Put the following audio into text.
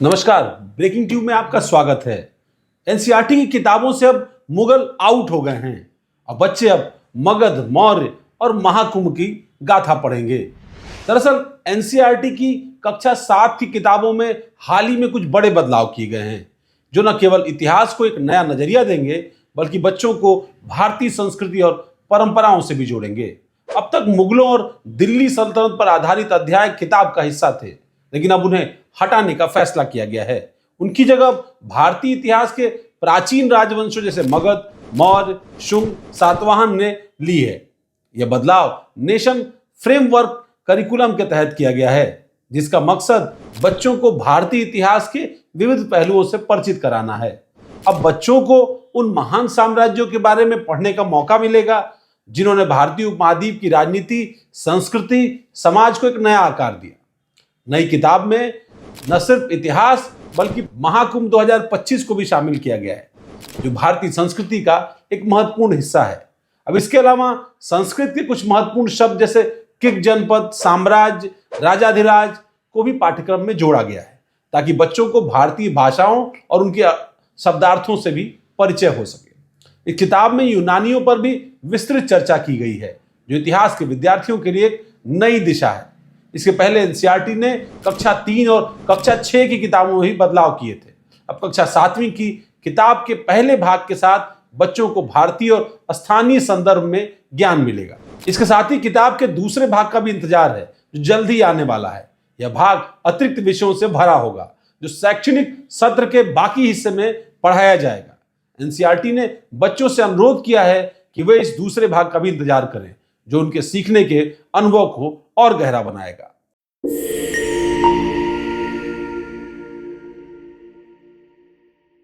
नमस्कार, breaking tube में आपका स्वागत है। एनसीईआरटी की किताबों से अब मुगल आउट हो गए हैं और बच्चे अब मगध, मौर्य और महाकुंभ की गाथा पढ़ेंगे। दरअसल एनसीईआरटी की कक्षा 7 की किताबों में हाल ही में कुछ बड़े बदलाव किए गए हैं, जो न केवल इतिहास को एक नया नजरिया देंगे, बल्कि बच्चों को भारतीय संस्कृति और परंपराओं से भी जोड़ेंगे। अब तक मुगलों और दिल्ली सल्तनत पर आधारित अध्याय किताब का हिस्सा थे, लेकिन अब उन्हें हटाने का फैसला किया गया है। उनकी जगह भारतीय इतिहास के प्राचीन राजवंशों जैसे मगध, मौर्य, शुंग, सातवाहन ने ली है। यह बदलाव नेशन फ्रेमवर्क करिकुलम के तहत किया गया है, जिसका मकसद बच्चों को भारतीय इतिहास के विविध पहलुओं से परिचित कराना है। अब बच्चों को उन महान साम्राज्यों के बारे में पढ़ने का मौका मिलेगा जिन्होंने भारतीय उपमहाद्वीप की राजनीति, संस्कृति, समाज को एक नया आकार दिया। नई किताब में न सिर्फ इतिहास बल्कि महाकुंभ 2025 को भी शामिल किया गया है, जो भारतीय संस्कृति का एक महत्वपूर्ण हिस्सा है। अब इसके अलावा संस्कृत के कुछ महत्वपूर्ण शब्द जैसे किक जनपद, साम्राज्य, राजाधिराज को भी पाठ्यक्रम में जोड़ा गया है, ताकि बच्चों को भारतीय भाषाओं और उनके शब्दार्थों से भी परिचय हो सके। इस किताब में यूनानियों पर भी विस्तृत चर्चा की गई है, जो इतिहास के विद्यार्थियों के लिए एक नई दिशा है। इसके पहले एनसीईआरटी ने कक्षा 3 और कक्षा 6 की किताबों में भी बदलाव किए थे। अब कक्षा 7वीं की किताब के पहले भाग के साथ बच्चों को भारतीय और स्थानीय संदर्भ में ज्ञान मिलेगा। इसके साथ ही किताब के दूसरे भाग का भी इंतजार है, जो जल्द ही आने वाला है। यह भाग अतिरिक्त विषयों से भरा होगा, जो शैक्षणिक सत्र के बाकी हिस्से में पढ़ाया जाएगा। एनसीईआरटी ने बच्चों से अनुरोध किया है कि वे इस दूसरे भाग का भी इंतजार करें, जो उनके सीखने के अनुभव को और गहरा बनाएगा।